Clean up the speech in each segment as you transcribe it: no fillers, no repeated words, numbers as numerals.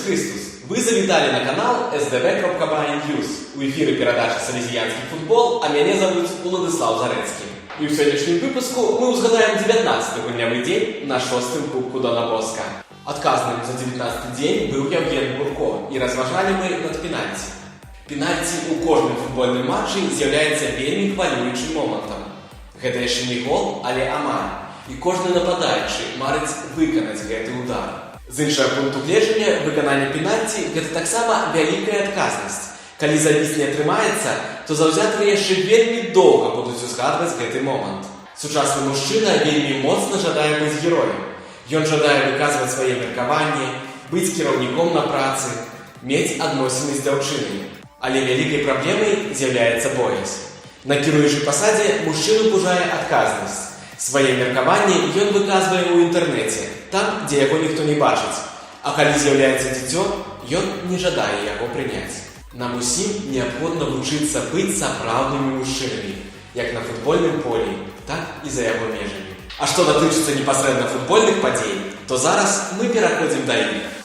Христос! Ви завіталі на канал sdv.by.news. У ефірі передача «Салезіянський футбол», а мене зовут Уладислав Зарецький. І в сьогоднішньому випуску ми узгадаємо 19-й гульнявий день на 6-м Кубку Дона Боска. Отказанным за 19-й день был Евген Бурко, и разважали мы над пенальти. Пенальти у кожнай футбольнай матчы з'яўляецца вельмі хвалюючым момантам. Гэта яшчэ не гол, але амаль. І кожны нападаючы марыць выканаць гэты удар. З іншага пункту гледжання, выкананне пенальти – гэта таксама вялікая адказнасць. Калі забіць не атрымаецца, то заўзятары яшчэ вельмі доўга будуць узгадваць гэты момант. Сучасны мужчына вельмі моцна жадае быць героем. Ён жадае выказваць свае меркаванні, быць кіраўніком на працы, мець адносіны з дзяўчынай. Але вялікай праблемай з'яўляецца боязь. На кіруючай пасадзе мужчыну пужае адказнасць. Свае меркаванні ён выказвае ў інтэрнэце, там, дзе яго ніхто не бачыць. А калі з'яўляецца дзіцё, ён не жадае яго прыняць. Нам усім неабходна вучыцца быць сапраўднымі мужчынамі, як на футбольным полі, так і за яго межамі. А што датычыцца непасрэдна футбольных падзей, то зараз мы пераходзім да іх.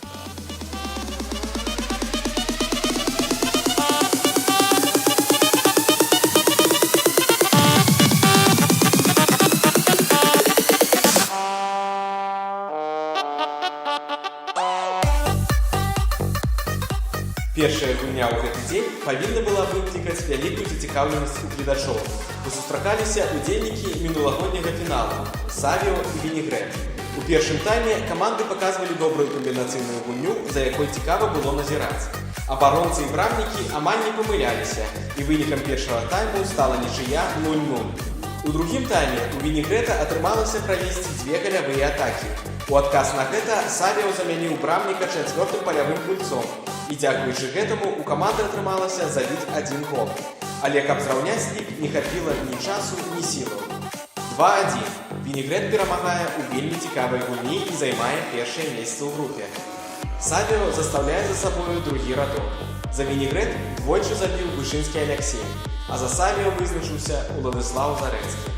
Першая гульня ў гэты дзень павінна была выклікаць вялікую зацікаўленасць у гледачоў, бо сустракаліся удзельнікі мінулагодняга фіналу Савіо і Вінігрэт. У першым тайме каманды паказвалі добрую камбінацыйную гульню, за якой цікава было назіраць. Абаронцы і брамнікі амаль не памыляліся, і вынікам першага тайму стала нічыя 0-0. У другім тайме у Вінігрэта атрымалася правесці дзве галявыя атакі. У адказ на гэта Савіо замяніў брамніка чацвёртым палявым гульцом, і дзякуючы гэтаму у каманды атрымалася забіць адзін гол. Але каб зраўняць лік, не хапіла ні часу, ні сілаў. 2-1. Вінігрэт перамагае ў вельмі цікавай гульні і займае першае месца ў групе. Савіо застаўляе за сабою другі радок. За Вінігрэт двойчы забіў Вышынскі Аляксей, а за Савіо вызначыўся Уладислав Зарецкі.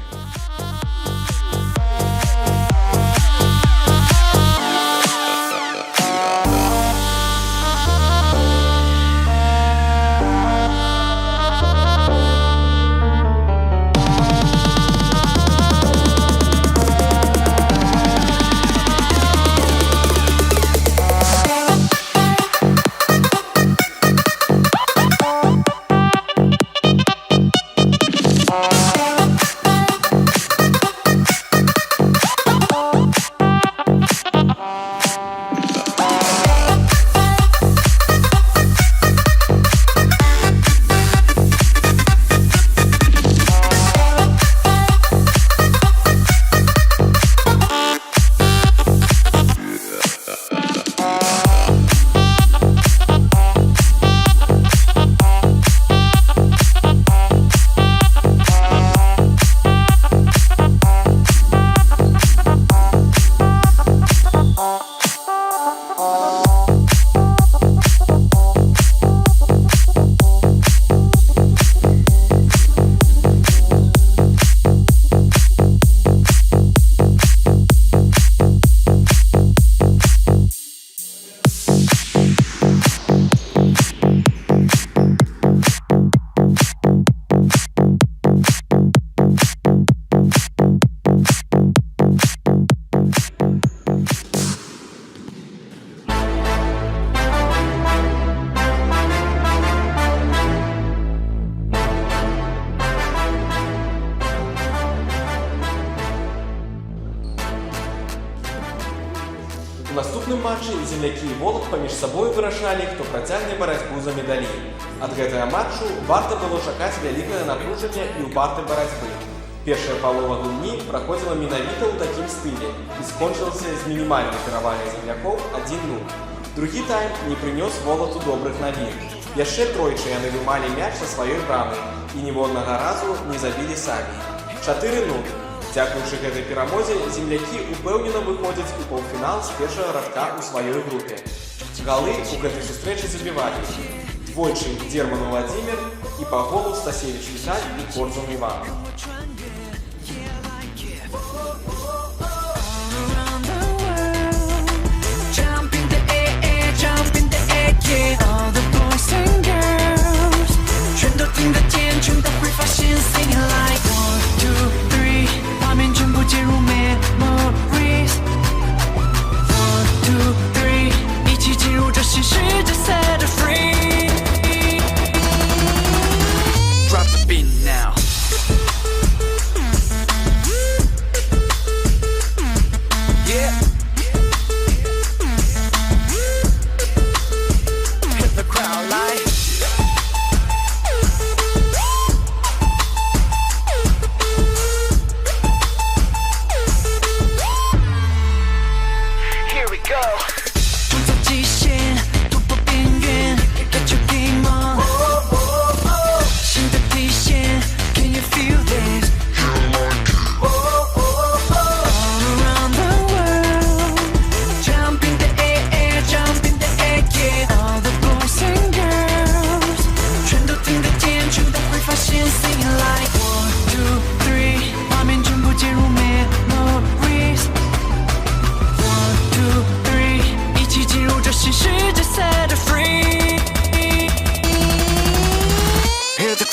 У наступным матчы землякі і Волат паміж сабой вырашалі, хто працягне барацьбу за медалі. Ад гэтага матчу варта было чакаць вялікае напружанне і ўпартай барацьбы. Першая палова гульні праходзіла менавіта ў такім стылі і скончылася з мінімальнай перавагай землякоў 1-0. Другі тайм не прынёс Волату добрых навін. Яшчэ тройчы яны вымалі мяч са сваёй брамы і ніводнага разу не забілі самі. 4-0. Дзякуючы гэтай перамозе землякі упэўнена выходзяць у паўфінал з першага радка ў сваёй групе. Галы ў гэтай сустрэчы забівалі двойчы Дерман Владзімир і па голу Стасевіч Віталь і Корзун Іван. Jump in the air, jump in the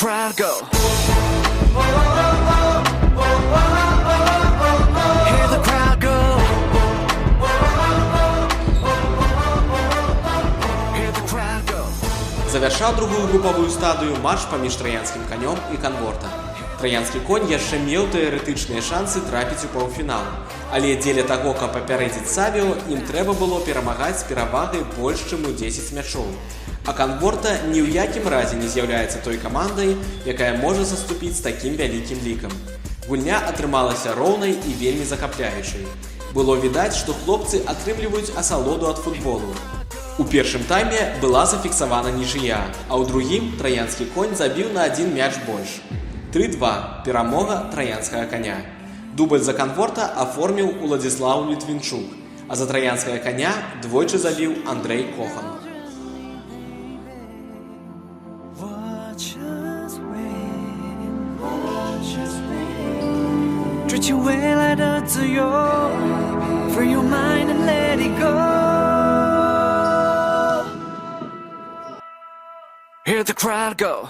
crowd go. Hear the crowd go. Hear the crowd go. Завяршаў другую групавую стадыю матч паміж траянскім канём і Канворта. Траянскі конь яшчэ меў тэарэтычныя шансы трапіць у паўфінал, але дзеля таго, каб папярэдзіць Савіо, ім трэба было перамагаць з перавагай больш чым у 10 мячоў. А Канворта ні ў якім разе не з'яўляецца той камандай, якая можа саступіць з такім вялікім лікам. Гульня атрымалася роўнай і вельмі захапляючай. Было відаць, што хлопцы атрымліваюць асалоду ад футболу. У першым тайме была зафіксавана нічыя, а ў другім траянскі конь забіў на 1 мяч больш. 3-2 перамога траянскага коня. Дубль за Канворта аформіў Уладзіслаў Літвінчук, а за траянскага коня двойчы забіў Андрэй Кохан. Treat you well at a to your free your mind and let it go. Hear the crowd go.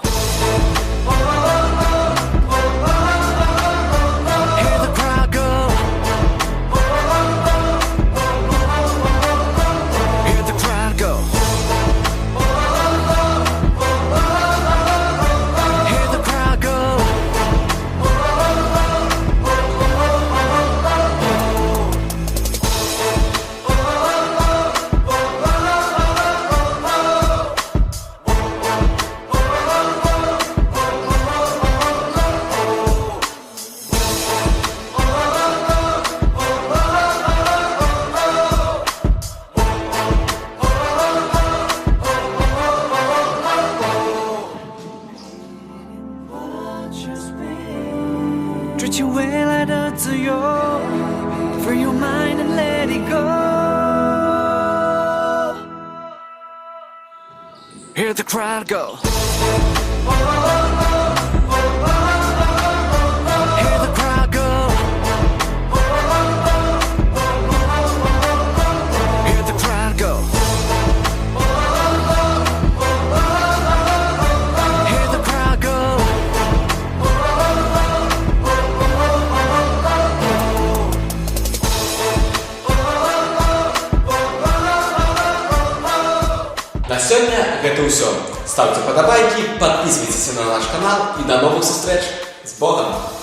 Hear the crowd go. Hear the crowd go. Hear the crowd go. Treat you well at a to your free your mind and let it go. Hear the crowd go. Hear the crowd go. Hear the crowd go. Hear the crowd go. На сёння гэта ўсё. Ставце падабайкі, падпісвайцеся на наш канал і да новых сустрэч. З Богам!